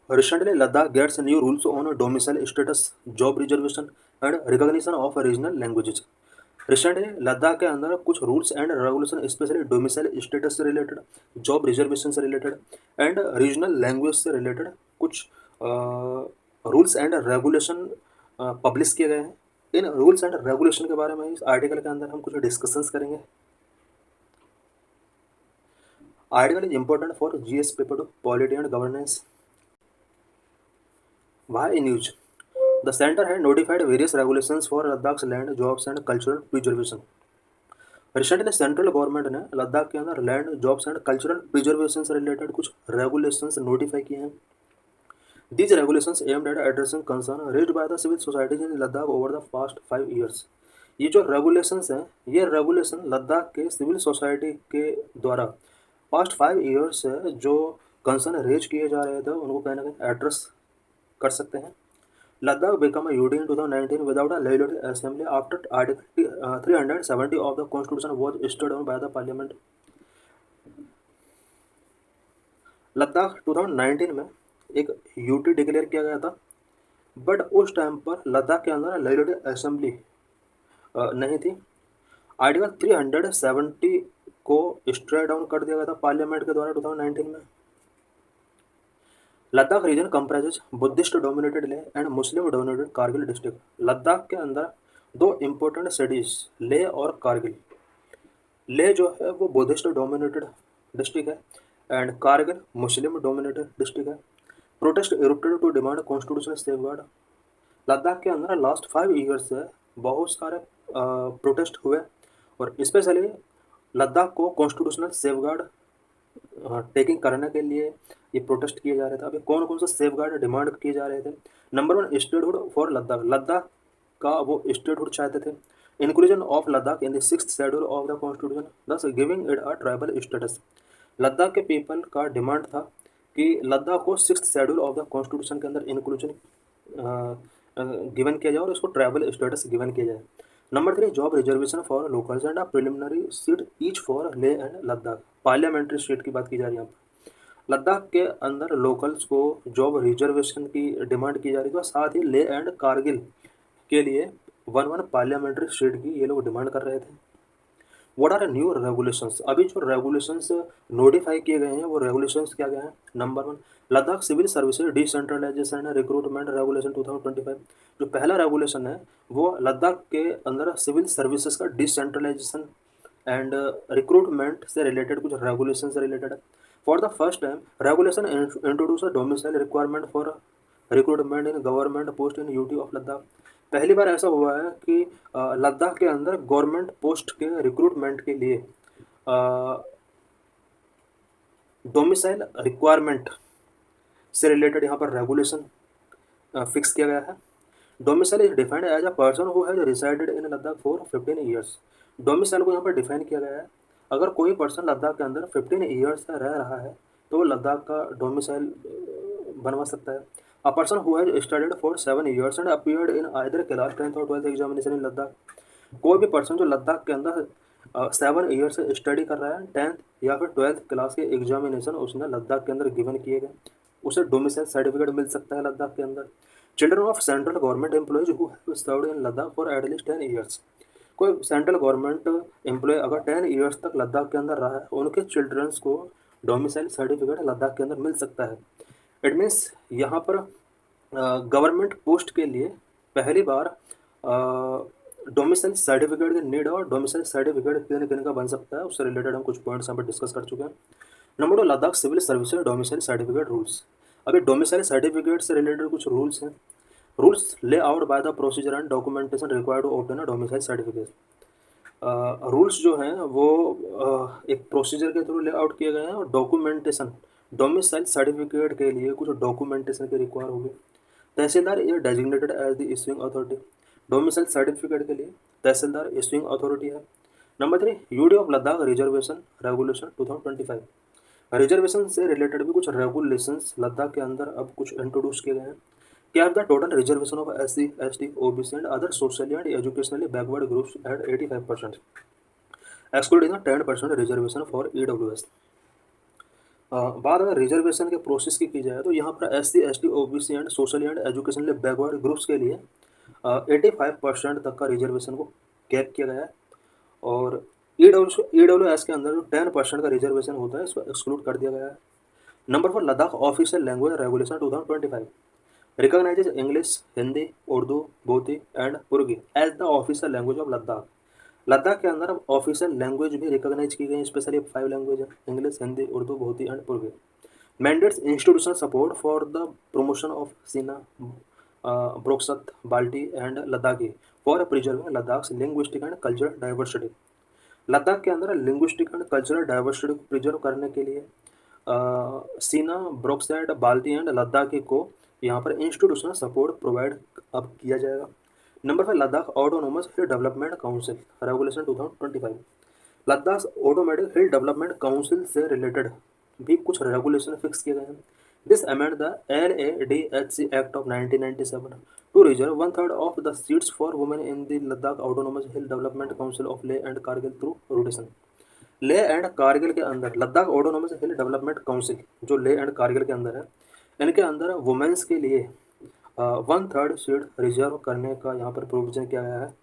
Recently, Ladakh gets new rules on domicile status, job reservation, and recognition of regional languages. Recently, Ladakh के अंदर कुछ rules and regulation specially domicile status से related, job reservation से related and regional language से related कुछ rules and regulation publish किए गए हैं। इन रूल्स एंड रेगुलेशन के बारे में इस आर्टिकल के अंदर हम कुछ डिस्कशंस करेंगे। Article is important for GS paper two polity and governance. Why news? The center had notified various regulations for Ladakh's land, jobs and cultural preservation. Recently central government ने लद्दाख के अंदर land, jobs and cultural preservation से related कुछ regulations notify किए हैं। These regulations aimed at addressing concern raised by the civil societies in Ladakh over the past 5 years. ये जो regulations हैं, ये रेगुलेशन लद्दाख के सिविल सोसाइटी के द्वारा पास्ट 5 ईयर्स से जो कंसर्न रेज किए जा रहे थे उनको कहीं ना कहीं एड्रेस कर सकते हैं। Ladakh became a UT in 2019 without a legislative assembly after Article 370 of the Constitution was stood on by the Parliament. Ladakh 2019 में एक यूटी डिक्लेयर किया गया था, बट उस टाइम पर लद्दाख के अंदर लेजिस्लेटिव असेंबली नहीं थी। आर्टिकल 370 को स्ट्राइक डाउन कर दिया गया था पार्लियामेंट के द्वारा 2019 में। Ladakh region comprises Buddhist dominated Leh and Muslim dominated Kargil district. Ladakh के अंदर दो इम्पोर्टेंट सिटीज लेह और कारगिल। लेह जो है वो बुद्धिस्ट डोमिनेटेड डिस्ट्रिक्ट है and Kargil Muslim dominated district है। Protest erupted to demand constitutional safeguard. Ladakh के अंदर लास्ट 5 ईयर्स से बहुत सारे प्रोटेस्ट हुए और स्पेशली लद्दाख को कॉन्स्टिट्यूशनल सेफगार्ड टेकिंग करने के लिए ये प्रोटेस्ट किए जा रहे थे। अभी कौन कौन सा सेफगार्ड डिमांड किए जा रहे थे? Number 1, statehood for Ladakh. Ladakh का वो स्टेटहुड चाहते थे। Inclusion of Ladakh in the 6th schedule of the constitution thus giving it a tribal status. Ladakh के पीपल का डिमांड था कि लद्दाख को 6th schedule of the constitution के अंदर इंक्लूजन गिवन किया जाए और उसको ट्राइबल स्टेटस गिवन किया जाए। Number 3, job reservation for locals and a preliminary seat each for Leh and Ladakh. Parliamentary seat की बात की जा रही है यहाँ पर। लद्दाख के अंदर लोकल्स को जॉब रिजर्वेशन की डिमांड की जा रही थी और साथ ही लेह एंड कारगिल के लिए 1 पार्लियामेंट्री सीट की ये लोग डिमांड कर रहे थे। What are new regulations? अभी जो रेगुलेशंस नोटिफाई किए गए हैं वो रेगुलेशंस क्या क्या हैं? Number 1, Ladakh civil services decentralisation and recruitment regulation 2025। जो पहला रेगुलेशन है वो लद्दाख के अंदर सिविल सर्विसेज का डिसेंट्रलाइजेशन एंड रिक्रूटमेंट से रिलेटेड कुछ रेगुलेशन से रिलेटेड है। For the first time regulation introduce a domicile requirement for recruitment in government post in UT of Ladakh. पहली बार ऐसा हुआ है कि लद्दाख के अंदर गवर्नमेंट पोस्ट के रिक्रूटमेंट के लिए डोमिसाइल रिक्वायरमेंट से रिलेटेड यहाँ पर रेगुलेशन फिक्स किया गया है। Domicile is defined as a person who has resided in Ladakh for 15 years. Domicile को यहाँ पर डिफाइन किया गया है, अगर कोई पर्सन लद्दाख के अंदर 15 ईयर्स से रह रहा है तो वो लद्दाख का डोमिसाइल बनवा सकता है। अ person who has studied for 7 years and appeared in either class 10th और 12th एग्जामिनेशन इन लद्दाख। कोई भी पर्सन जो लद्दाख के अंदर 7 ईयर से स्टडी कर रहा है, 10th या फिर 12th क्लास के एग्जामिनेशन उसने लद्दाख के अंदर गिवन किए गए, उसे डोमिसाइल सर्टिफिकेट मिल सकता है लद्दाख के अंदर। Children of central government employees who have served in Ladakh for at least 10 years. कोई सेंट्रल गवर्नमेंट एम्प्लॉय अगर 10 ईयर्स तक लद्दाख के अंदर रहा है, उनके चिल्ड्रंस को डोमिसाइल सर्टिफिकेट लद्दाख के अंदर मिल सकता है। इट मीन्स यहाँ पर गवर्नमेंट पोस्ट के लिए पहली बार डोमिसाइल सर्टिफिकेट की नीड है और डोमिसाइल सर्टिफिकेट किन किन का बन सकता है उससे रिलेटेड हम कुछ पॉइंट्स यहाँ पर डिस्कस कर चुके हैं। Number 2, Ladakh civil services domicile certificate rules. अभी डोमिसाइल सर्टिफिकेट से रिलेटेड कुछ रूल्स हैं। Rules lay out by the procedure and documentation required to obtain a domicile certificate. Rules जो हैं वो एक प्रोसीजर के थ्रू ले आउट किए गए हैं और डॉक्यूमेंटेशन डोमिसाइल सर्टिफिकेट के लिए कुछ डॉक्यूमेंटेशन के रिक्वायर होगी। Tehsildar is designated as the issuing authority. Domicile certificate के लिए तहसीलदार इशूइंग अथॉरिटी है। Number 3, UT of Ladakh reservation regulation 2025। रिजर्वेशन से रिलेटेड भी कुछ रेगुलेशंस लद्दाख के अंदर अब कुछ इंट्रोड्यूस किए गए हैं। Cap the total reservation of SC, ST, OBC and other socially and educationally backward groups eight 85%, excluding a 10% reservation for EWS. बात अगर रिजर्वेशन के प्रोसेस की जाए तो यहाँ पर S C S T O B C and socially and educationally backward groups के लिए 85% तक का रिजर्वेशन को कैप किया गया है। और ई डब्ल्यू एस के अंदर जो 10% का रिजर्वेशन होता है इसको एक्सक्लूड कर दिया गया है। Number 4, Ladakh official language regulation 2025 recognizes English, Hindi, Urdu, Bhoti and उर्गी as the official language of Ladakh. Ladakh के अंदर अब ऑफिशियल लैंग्वेज भी रिकॉग्नाइज की गई, स्पेशली 5 लैंग्वेज है, इंग्लिश, हिंदी, उर्दू, बोती एंड उर्गी। Mandates institutional support for the promotion of Shina, Brokskat, Balti and Ladakhi for preserving Ladakh linguistic and cultural diversity. Ladakh के अंदर लिंग्विस्टिक एंड कल्चरल डाइवर्सिटी को प्रिजर्व करने के लिए सीना, ब्रोक्सैट, बाल्टी एंड लद्दाखी को यहाँ पर इंस्टीट्यूशनल सपोर्ट प्रोवाइड अब किया जाएगा। Number 5, Ladakh autonomous hill development council regulation 2025। Ladakh automatic hill development council से रिलेटेड भी कुछ रेगुलेशन फिक्स किए गए हैं। This amend the LADHC act of 1997 to reserve 1/3 of the seats for women in the Ladakh autonomous hill development council of Leh and Kargil through rotation. Leh and Kargil के अंदर Ladakh autonomous hill development council जो Leh and Kargil के अंदर है, इनके अंदर वुमेन्स के लिए 1/3 सीट रिजर्व करने का यहाँ पर प्रोविजन किया गया है।